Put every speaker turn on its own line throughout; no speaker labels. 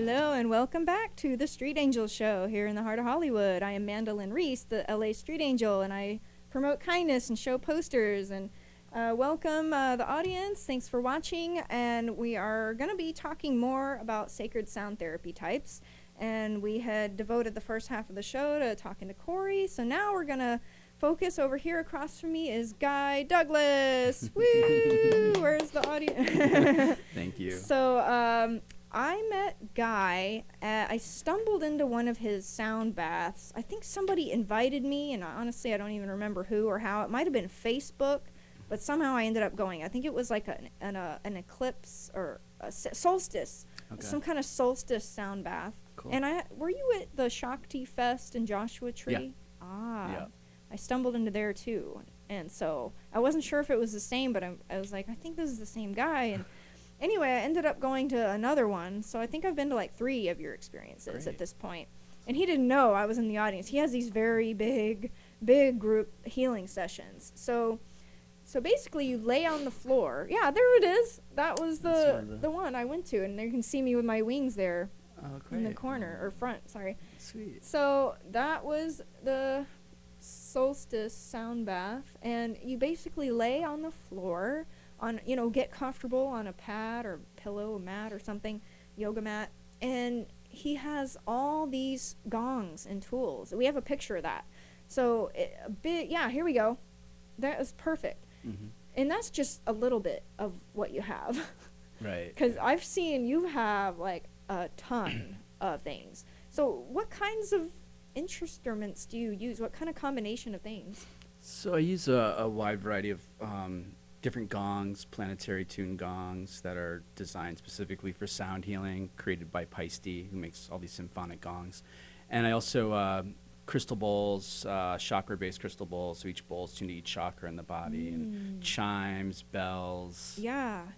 Hello and welcome back to the Street Angel Show here in the heart of Hollywood. I am Mandolyn Reese, the LA Street Angel, and I promote kindness and show posters and welcome the audience. Thanks for watching, and we are going to be talking more about sacred sound therapy types. And we had devoted the first half of the show to talking to Corey, so now we're going to focus. Over here across from me is Guy Douglas. Woo! Where's the audience?
Thank you.
So, I met Guy. I stumbled into one of his sound baths. I think somebody invited me, and honestly, I don't even remember who or how. It might have been Facebook, but somehow I ended up going. I think it was like an eclipse or a solstice, some kind of solstice sound bath.
Cool.
And were you at the Shakti Fest in Joshua Tree?
Yeah.
Ah, I stumbled into there too, and so I wasn't sure if it was the same, but I was like, I think this is the same guy, and. Anyway, I ended up going to another one, so I think I've been to like 3 of your experiences at this point. And he didn't know I was in the audience. He has these very big group healing sessions. So basically you lay on the floor. Yeah, there it is. That was the one I went to, and you can see me with my wings there in the corner, or front, sorry.
Sweet.
So that was the solstice sound bath, and you basically lay on the floor get comfortable on a pad or pillow, a mat or something, yoga mat. And he has all these gongs and tools. We have a picture of that. So here we go. That is perfect.
Mm-hmm.
And that's just a little bit of what you have.
Right.
Because I've seen you have like a ton of things. So what kinds of instruments do you use? What kind of combination of things?
So I use a wide variety of different gongs, planetary tune gongs that are designed specifically for sound healing, created by Paiste, who makes all these symphonic gongs. And I also crystal bowls, chakra-based crystal bowls, so each bowl is tuned to each chakra in the body, and chimes, bells,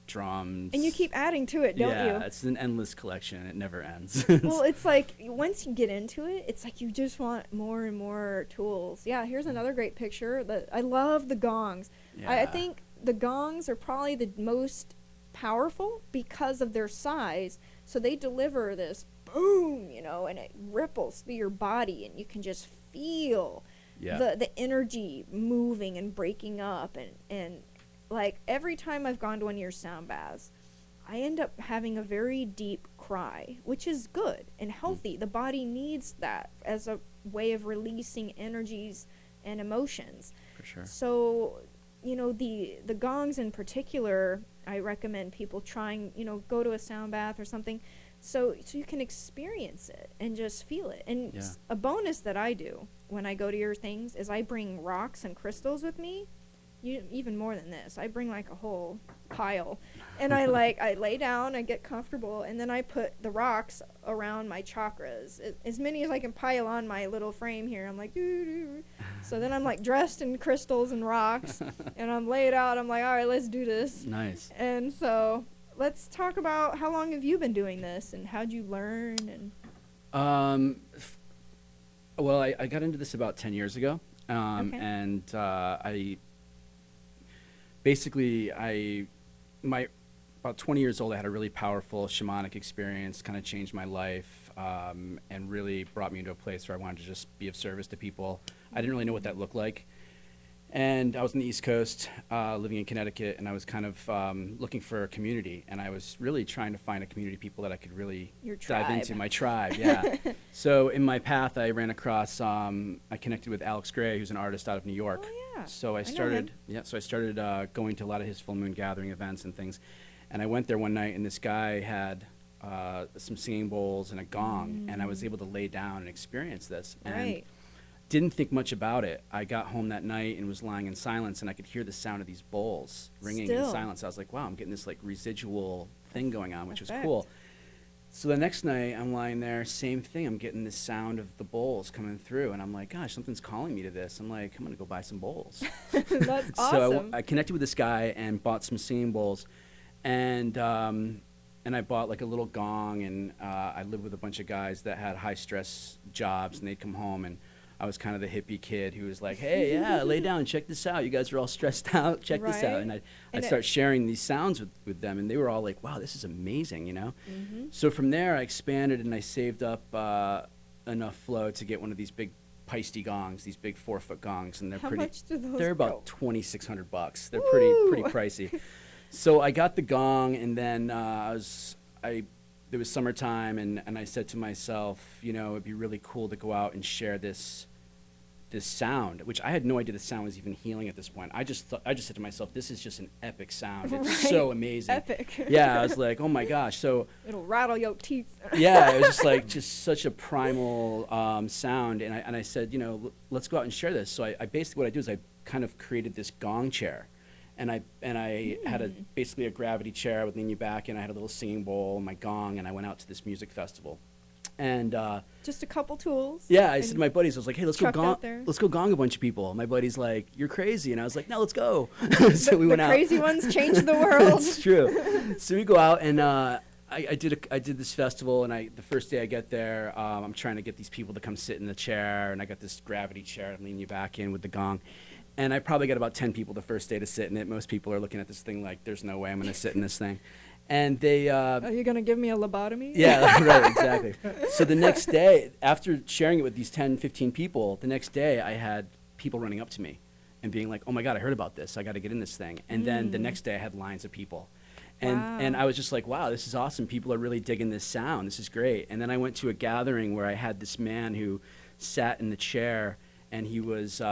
drums.
And you keep adding to it, don't you?
Yeah, it's an endless collection. It never ends.
Well, it's like once you get into it, it's like you just want more and more tools. Yeah, here's another great picture. I love the gongs.
Yeah.
I think the gongs are probably the most powerful because of their size. So they deliver this boom, and it ripples through your body, and you can just feel the energy moving and breaking up. And like every time I've gone to one of your sound baths, I end up having a very deep cry, which is good and healthy. The body needs that as a way of releasing energies and emotions.
For sure.
So the gongs in particular, I recommend people trying, go to a sound bath or something, so you can experience it and just feel it. And a bonus that I do when I go to your things is I bring rocks and crystals with me. Even more than this, I bring like a whole pile, and I lay down, I get comfortable, and then I put the rocks around my chakras, as many as I can pile on my little frame here. I'm like, doo-doo. So then I'm like dressed in crystals and rocks, and I'm laid out. I'm like, all right, let's do this.
Nice.
And so let's talk about how long have you been doing this, and how'd you learn? And
well, I got into this about 10 years ago, and about 20 years old, I had a really powerful shamanic experience, kind of changed my life, and really brought me into a place where I wanted to just be of service to people. I didn't really know what that looked like. And I was on the East Coast, living in Connecticut, and I was kind of looking for a community, and I was really trying to find a community of people that I could really dive into, my tribe, yeah. So in my path, I ran across, I connected with Alex Gray, who's an artist out of New York.
Oh, yeah.
So I started going to a lot of his full moon gathering events and things, and I went there one night, and this guy had some singing bowls and a gong, and I was able to lay down and experience this. And didn't think much about it. I got home that night and was lying in silence, and I could hear the sound of these bowls ringing in silence. I was like, wow, I'm getting this like residual thing going on, which was cool. So the next night I'm lying there, same thing. I'm getting this sound of the bowls coming through, and I'm like, gosh, something's calling me to this. I'm like, I'm gonna go buy some bowls.
That's awesome.
So I connected with this guy and bought some singing bowls, and I bought like a little gong, and I lived with a bunch of guys that had high stress jobs, and they'd come home, and I was kind of the hippie kid who was like, hey, yeah, lay down, check this out. You guys are all stressed out. Check this out.
Right.
And I'd
And
start sharing these sounds with them, and they were all like, wow, this is amazing, you know?
Mm-hmm.
So from there, I expanded, and I saved up enough flow to get one of these big Peisty gongs, these big 4-foot gongs, and they're
How
pretty.
much do those
They're
go?
about $2,600. They're
Woo!
pretty pricey. So I got the gong, and then it was summertime, and I said to myself, you know, it'd be really cool to go out and share this sound, which I had no idea the sound was even healing at this point. I just said to myself, this is just an epic sound. It's
Right.
so amazing.
Epic.
Yeah, I was like, oh my gosh. So
It'll rattle your teeth.
yeah, it was just such a primal sound, and I said, you know, let's go out and share this. So I basically, what I do is I kind of created this gong chair, and I had basically a gravity chair I would lean you back, and I had a little singing bowl, my gong, and I went out to this music festival, and
Just a couple tools.
yeah, I
and
said to my buddies, I was like, hey, let's go
trucked out there.
let's go gong a bunch of people. My buddy's like, you're crazy, and I was like, no, let's go. So we
the
went out.
crazy ones change the world.
It's true. So we go out, and I did this festival, and the first day I get there, I'm trying to get these people to come sit in the chair, and I got this gravity chair to lean you back in with the gong. And I probably got about 10 people the first day to sit in it. Most people are looking at this thing like, there's no way I'm going to sit in this thing. And they...
Are you going to give me a lobotomy?
yeah, right, exactly. So the next day, after sharing it with these 10, 15 people, the next day I had people running up to me and being like, oh my God, I heard about this. I got to get in this thing. And then the next day I had lines of people. And I was just like, wow, this is awesome. People are really digging this sound. This is great. And then I went to a gathering where I had this man who sat in the chair, and he was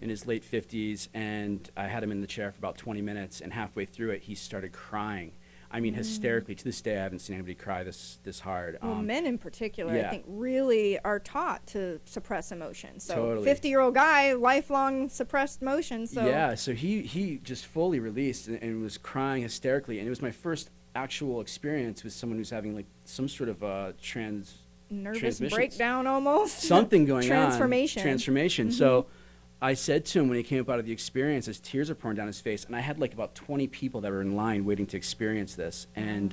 in his late 50s, and I had him in the chair for about 20 minutes, and halfway through it, he started crying. I mean, hysterically. To this day, I haven't seen anybody cry this hard.
Well, men in particular,
yeah.
I think, really are taught to suppress emotion. So,
Totally.
50-year-old guy, lifelong suppressed emotion. So,
yeah, so he just fully released and was crying hysterically, and it was my first actual experience with someone who's having like some sort of
nervous
transmission.
breakdown almost.
Something going
Transformation.
on. Transformation. So I said to him when he came up out of the experience, as tears are pouring down his face, and I had like about 20 people that were in line waiting to experience this, and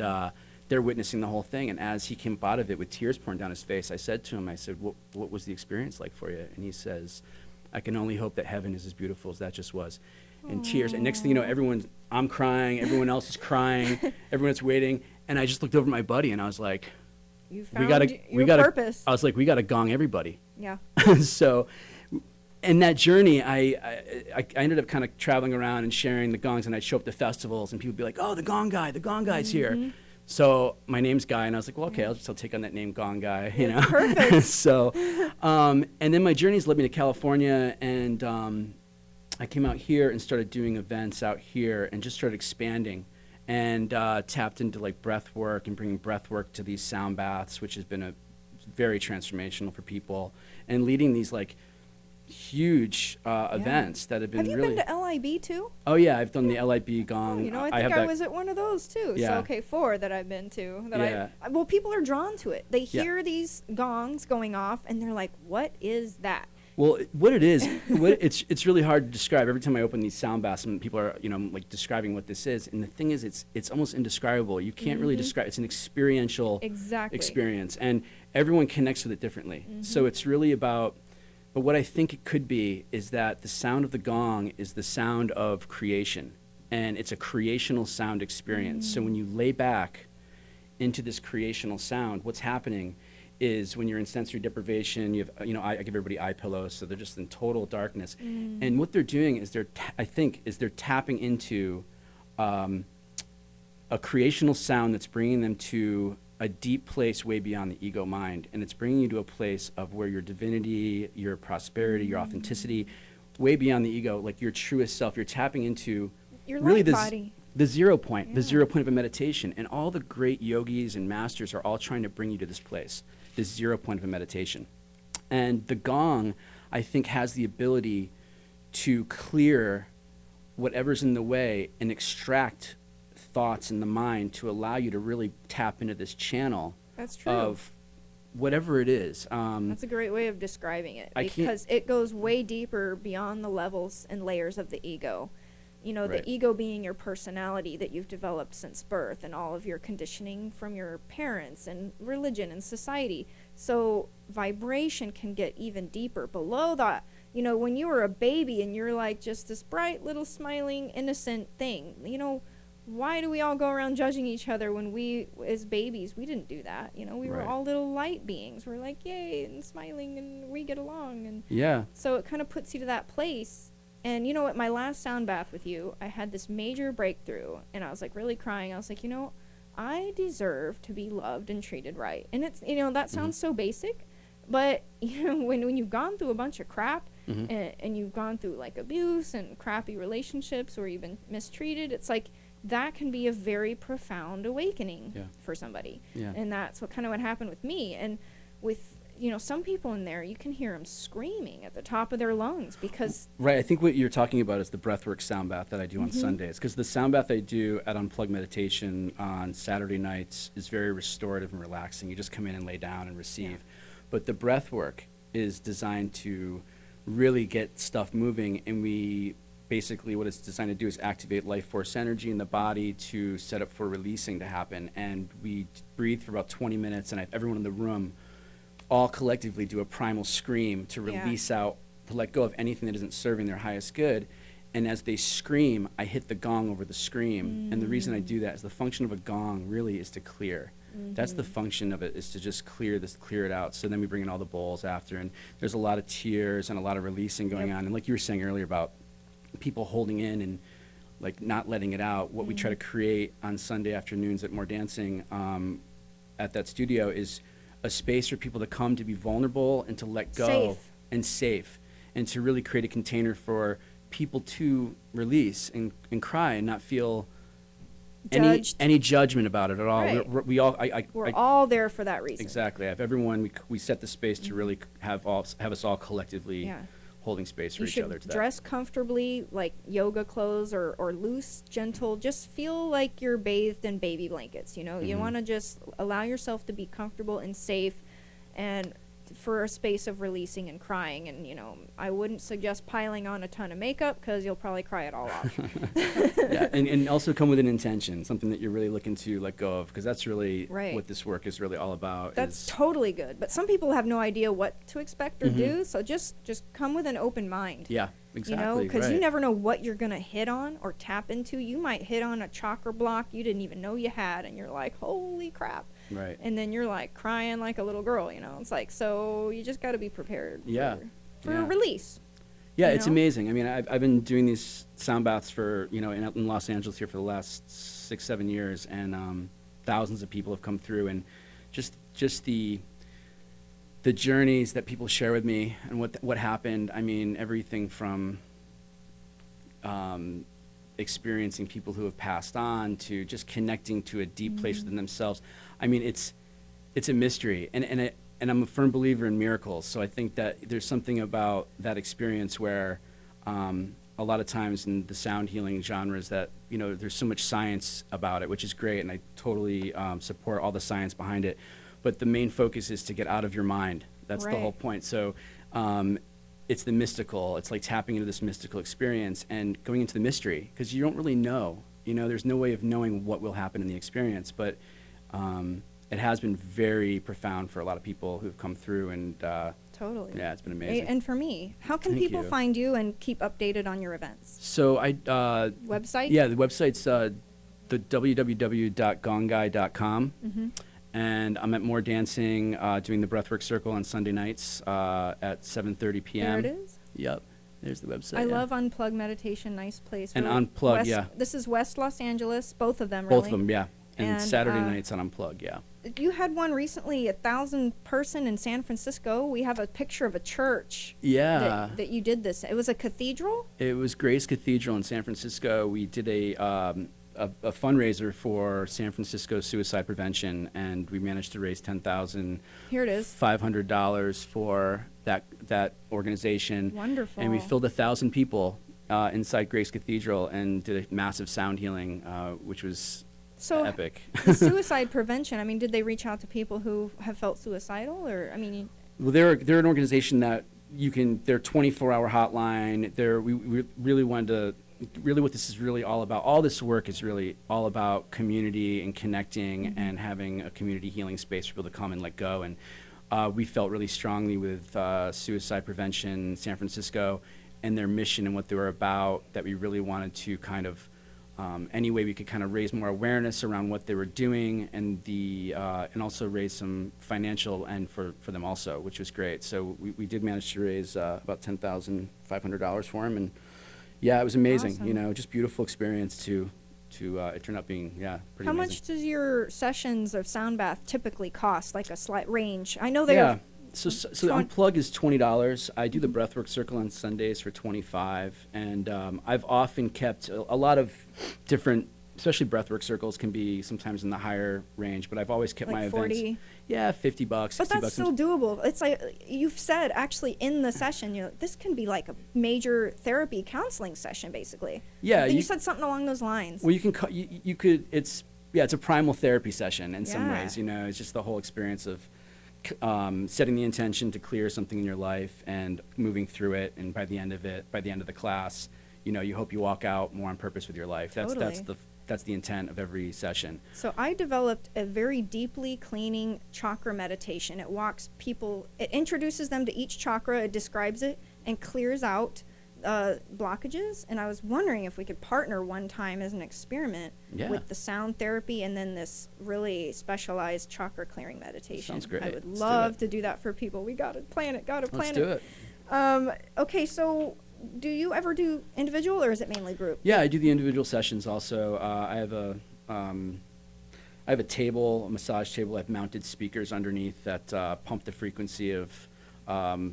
they're witnessing the whole thing. And as he came up out of it with tears pouring down his face, I said to him, I said, what was the experience like for you? And he says, I can only hope that heaven is as beautiful as that just was. And tears. And next thing you know, I'm crying, everyone else is crying, everyone's waiting. And I just looked over at my buddy, and I was like,
you found your purpose.
I was like, we got to gong everybody.
Yeah.
So in that journey, I ended up kind of traveling around and sharing the gongs, and I'd show up to festivals, and people would be like, oh, the gong guy's here. So my name's Guy, and I was like, well, okay, I'll take on that name, Gong Guy, you know.
Perfect.
So, and then my journeys led me to California, and I came out here and started doing events out here, and just started expanding, and tapped into like breath work and bringing breath work to these sound baths, which has been a very transformational for people, and leading these like huge events that have been
Have you
really.
been to LIB too?
Oh yeah, I've done the LIB Gong.
Oh, you know, I
have
think I
that-
was at one of those too.
Yeah.
So okay, 4 that I've been to.
Yeah.
Well, people are drawn to it. They
Yeah.
hear these gongs going off, and they're like, "What is that?"
Well, what it is, it's really hard to describe. Every time I open these sound baths, and people are, like describing what this is, and the thing is, it's almost indescribable. You can't really describe. It's an experiential
Exactly.
experience, and everyone connects with it differently. So it's really about. But what I think it could be is that the sound of the gong is the sound of creation, and it's a creational sound experience. So when you lay back into this creational sound, what's happening is when you're in sensory deprivation, you have, I give everybody eye pillows, so they're just in total darkness. And what they're doing is they're tapping into a creational sound that's bringing them to a deep place way beyond the ego mind, and it's bringing you to a place of where your divinity, your prosperity, your authenticity, way beyond the ego, like your truest self. You're tapping into
Your
really
light
this
body.
the 0 point,
Yeah.
the 0 point of a meditation. And all the great yogis and masters are all trying to bring you to this place, this 0 point of a meditation. And the gong, I think, has the ability to clear whatever's in the way and extract thoughts in the mind to allow you to really tap into this channel
That's true.
of whatever it is.
That's a great way of describing it,
I can't-
because it goes way deeper beyond the levels and layers of the ego.
Right.
The ego being your personality that you've developed since birth and all of your conditioning from your parents and religion and society. So vibration can get even deeper below that. You know, when you were a baby and you're like just this bright little smiling innocent thing, you know, why do we all go around judging each other when we, as babies, we didn't do that? You know, we were
Right.
all little light beings. We're like, yay, and smiling, and we get along. And
Yeah.
so it kind of puts you to that place. And you know, at my last sound bath with you, I had this major breakthrough, and I was like really crying. I was like, you know, I deserve to be loved and treated right. And it's, you know, that sounds so basic, but you know, when you've gone through a bunch of crap, and you've gone through like abuse and crappy relationships, or you've been mistreated, it's like that can be a very profound awakening for somebody.
Yeah.
And that's what kind of what happened with me. And with, you know, some people in there, you can hear them screaming at the top of their lungs because
Right. I think what you're talking about is the breathwork sound bath that I do on Sundays. Because the sound bath I do at Unplugged Meditation on Saturday nights is very restorative and relaxing. You just come in and lay down and receive. But the breathwork is designed to really get stuff moving, and we basically, what it's designed to do is activate life force energy in the body to set up for releasing to happen. And we breathe for about 20 minutes, and everyone in the room all collectively do a primal scream to release out, to let go of anything that isn't serving their highest good. And as they scream, I hit the gong over the scream. And the reason I do that is the function of a gong really is to clear. That's the function of it, is to just clear it out. So then we bring in all the bowls after, and there's a lot of tears and a lot of releasing going on. And like you were saying earlier about people holding in and like not letting it out, what we try to create on Sunday afternoons at More Dancing at that studio is a space for people to come to be vulnerable and to let go and safe, and to really create a container for people to release and cry and not feel any judgment about it at all.
Right.
We're
all there for that reason.
Exactly. I have everyone, we set the space to really have us all collectively holding space for
You
each
should
other. To
dress comfortably, like yoga clothes or loose, gentle. Just feel like you're bathed in baby blankets, you know? You want to just allow yourself to be comfortable and safe, and for a space of releasing and crying. And, you know, I wouldn't suggest piling on a ton of makeup because you'll probably cry it all off.
Yeah, and also come with an intention, something that you're really looking to let go of, because that's really what this work is really all about.
That's totally good. But some people have no idea what to expect or do, so just come with an open mind.
Yeah, exactly.
You know, because you never know what you're going to hit on or tap into. You might hit on a chakra block you didn't even know you had, and you're like, holy crap.
Right.
And then you're like crying like a little girl, you know. It's like, so you just got to be prepared for a release.
Yeah, it's amazing. I mean, I've been doing these sound baths for, you know, in Los Angeles here for the last 6-7 years, and thousands of people have come through, and just the journeys that people share with me and what happened. I mean, everything from experiencing people who have passed on to just connecting to a deep place within themselves. I mean, it's a mystery, and I'm a firm believer in miracles. So I think that there's something about that experience where a lot of times in the sound healing genres that, you know, there's so much science about it, which is great, and I totally support all the science behind it. But the main focus is to get out of your mind. That's the whole point. So it's the mystical. It's like tapping into this mystical experience and going into the mystery, because you don't really know. You know, there's no way of knowing what will happen in the experience, but it has been very profound for a lot of people who've come through, and
totally.
Yeah, it's been amazing.
And for me, how can people find you and keep updated on your events?
So
website?
Yeah, the website's the www.gongguy.com. And I'm at More Dancing doing the Breathwork Circle on Sunday nights at 7:30 p.m.
There it is.
Yep. There's the website.
I love Unplugged Meditation. Nice place.
And Unplugged,
This is West Los Angeles. Both of them, really.
Both of them, yeah. And Saturday nights on Unplugged, yeah.
You had one recently, 1,000 person in San Francisco. We have a picture of a church.
Yeah.
That you did this. It was a cathedral?
It was Grace Cathedral in San Francisco. We did a fundraiser for San Francisco suicide prevention, and we managed to raise $10,500 for that organization.
Wonderful.
And we filled 1,000 people inside Grace Cathedral and did a massive sound healing, which was epic.
The suicide prevention, I mean, did they reach out to people who have felt suicidal, or, I mean?
Well, they're an organization that their 24-hour hotline. We really wanted to. Really, what this is really all about, all this work is really all about community and connecting and having a community healing space for people to come and let go. And we felt really strongly with suicide prevention San Francisco and their mission and what they were about, that we really wanted to kind of any way we could kind of raise more awareness around what they were doing, and and also raise some financial end for them also, which was great. So we did manage to raise about $10,500 for him, and yeah, it was amazing.
Awesome.
You know, just beautiful experience to it turned out being pretty
How
amazing.
much does your sessions of sound bath typically cost? Like a slight range? I know they
Yeah.
are.
So the unplug is $20. I do the breathwork circle on Sundays for $25, and I've often kept a lot of different, especially breathwork circles can be sometimes in the higher range, but I've always kept
Like
my
40?
events. Yeah, $50,
But
$60.
that's still doable. It's like you've said actually in the session, you know, this can be like a major therapy counseling session basically.
Yeah,
You said something along those lines.
Well, you could. It's a primal therapy session in some
Yeah.
ways. You know, it's just the whole experience of setting the intention to clear something in your life and moving through it, and by the end of the class, you know, you hope you walk out more on purpose with your life. That's the intent of every session.
So I developed a very deeply cleaning chakra meditation. It introduces them to each chakra, it describes it, and clears out blockages. And I was wondering if we could partner one time as an experiment
Yeah.
with the sound therapy and then this really specialized chakra clearing meditation.
Sounds great.
I would
Let's do
love
it.
to do that for people. We gotta plan it.
Let's do it.
Okay, so do you ever do individual or is it mainly group?
Yeah, I do the individual sessions also. I have a table, a massage table. I've mounted speakers underneath that pump the frequency of
Wow.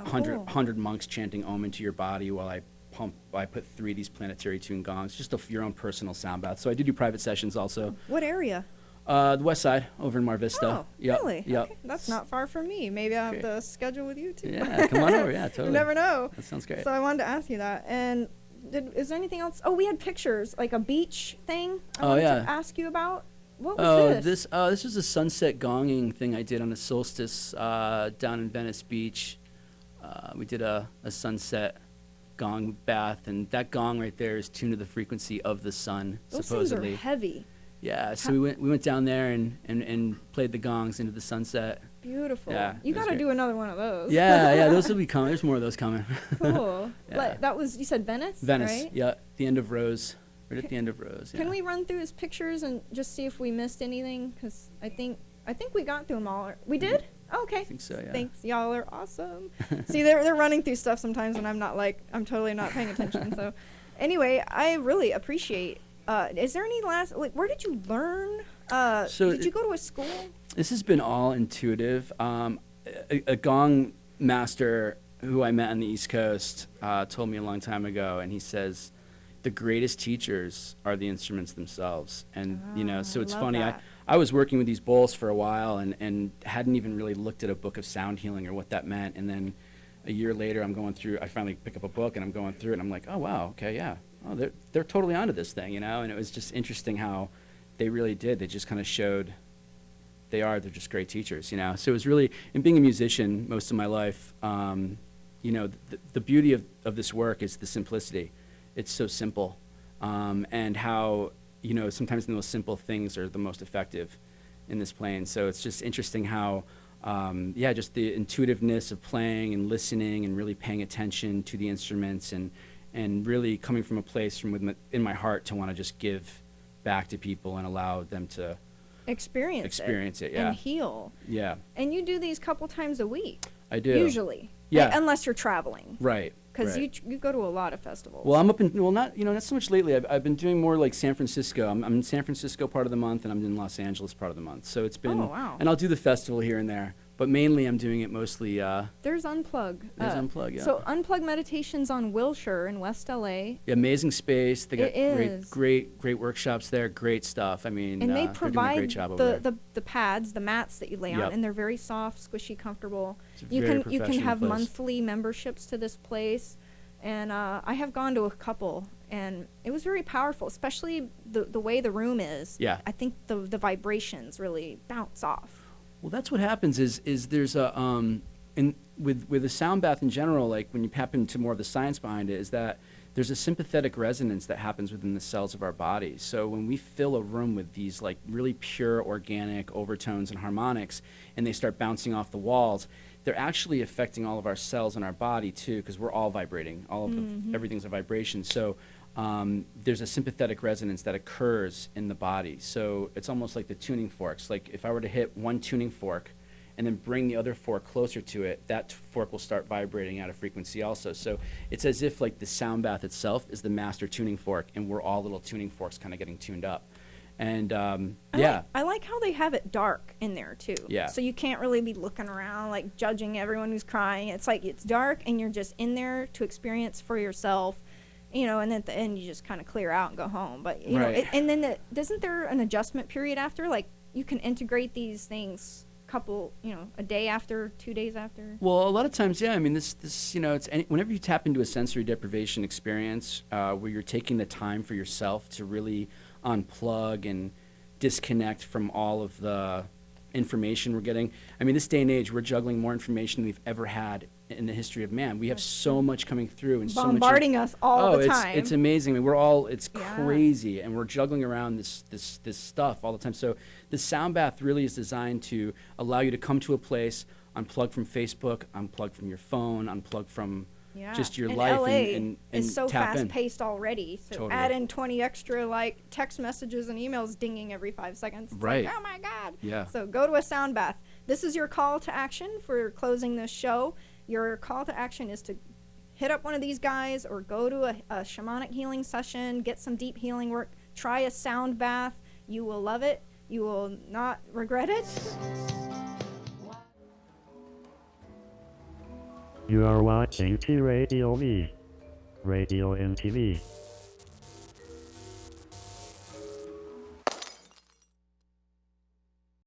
100 monks chanting Om into your body while I put 3 of these planetary tune gongs, just your own personal sound bath. So I do private sessions also.
What area?
The west side, over in Mar Vista.
Oh,
Yep,
really?
Yep.
Okay. That's not far from me. Maybe I'll have
Okay.
to schedule with you too.
Yeah, come on over. Yeah, totally.
You never know.
That sounds great.
So I wanted to ask you that. And is there anything else? Oh, we had pictures, like a beach thing I wanted
yeah.
to ask you about. What was this?
This was a sunset gonging thing I did on a solstice down in Venice Beach. We did a sunset gong bath, and that gong right there is tuned to the frequency of the sun,
Those
supposedly.
things are heavy.
Yeah, so we went down there and played the gongs into the sunset.
Beautiful.
Yeah,
You
it was
got to
great.
do another one of those.
Yeah, those will be coming. There's more of those coming.
Cool.
Yeah.
Like, that was, you said Venice?
Venice,
Right?
yeah, the end of Rose, right at the end of Rose. Yeah.
Can we run through his pictures and just see if we missed anything? Because I think we got through them all. We did? Oh, okay.
I think so, yeah.
Thanks. Y'all are awesome. See, they're running through stuff sometimes and I'm totally not paying attention. So anyway, I really appreciate. Is there any where did you learn? Did you go to a school?
This has been all intuitive. A gong master who I met on the East Coast told me a long time ago, and he says, the greatest teachers are the instruments themselves. And, so
I
it's
love
funny.
that.
I was working with these bowls for a while and hadn't even really looked at a book of sound healing or what that meant. And then a year later, I finally pick up a book and I'm going through it and I'm like, oh, wow, okay, yeah. Oh, they're totally onto this thing, And it was just interesting how they really did. They just kind of showed they're just great teachers, So it was really, in being a musician most of my life, the beauty of this work is the simplicity. It's so simple. And how, sometimes the most simple things are the most effective in this plane. So it's just interesting how, just the intuitiveness of playing and listening and really paying attention to the instruments and really coming from a place in my heart to want to just give back to people and allow them to
Experience it,
yeah.
and heal.
Yeah,
And you do these couple times a week.
I do.
Usually.
Yeah.
Unless you're traveling.
Right.
Because
right.
you go to a lot of festivals.
Well, I'm up in, not so much lately. I've been doing more like San Francisco. I'm in San Francisco part of the month, and I'm in Los Angeles part of the month. So it's been,
Oh, wow.
and I'll do the festival here and there, but mainly I'm doing it mostly.
There's Unplug.
There's Unplug, yeah.
So Unplug Meditation's on Wilshire in West LA.
Amazing space. They got
It is.
great workshops there. Great stuff. I mean,
And they
they're doing a
provide
great job over there.
the pads, the mats that you lay on,
Yep.
and they're very soft, squishy, comfortable.
It's a
You
very
can
professional
have
place.
monthly memberships to this place, and I have gone to a couple, and it was very powerful, especially the way the room is.
Yeah.
I think the vibrations really bounce off.
Well, that's what happens is there's with a sound bath in general, like when you tap into more of the science behind it, is that there's a sympathetic resonance that happens within the cells of our body. So when we fill a room with these like really pure organic overtones and harmonics, and they start bouncing off the walls, they're actually affecting all of our cells in our body too, because we're all vibrating. All of everything's a vibration. So there's a sympathetic resonance that occurs in the body. So it's almost like the tuning forks. Like if I were to hit one tuning fork and then bring the other fork closer to it, that fork will start vibrating at a frequency also. So it's as if like the sound bath itself is the master tuning fork, and we're all little tuning forks kind of getting tuned up. And
I like how they have it dark in there too.
Yeah.
So you can't really be looking around like judging everyone who's crying. It's like it's dark and you're just in there to experience for yourself, you know. And then at the end you just kind of clear out and go home. But you know, and then isn't there an adjustment period after? Like you can integrate these things a day after, 2 days after.
Well, a lot of times, yeah. I mean, this you know, whenever you tap into a sensory deprivation experience where you're taking the time for yourself to really unplug and disconnect from all of the information we're getting. I mean, this day and age, we're juggling more information than we've ever had in the history of man. We have so much coming through and
bombarding us all the time.
It's amazing. I mean, it's crazy, and we're juggling around this stuff all the time. So the sound bath really is designed to allow you to come to a place, unplug from Facebook, unplug from your phone, unplug from just your life,
LA
and
is so
tap in.
fast-paced already. So
Totally.
add in 20 extra like text messages and emails dinging every 5 seconds. It's
Right.
like, oh my God.
Yeah.
So go to a sound bath. This is your call to action for closing this show. Your call to action is to hit up one of these guys or go to a shamanic healing session, get some deep healing work, try a sound bath. You will love it. You will not regret it.
You are watching T Radio V, Radio and TV.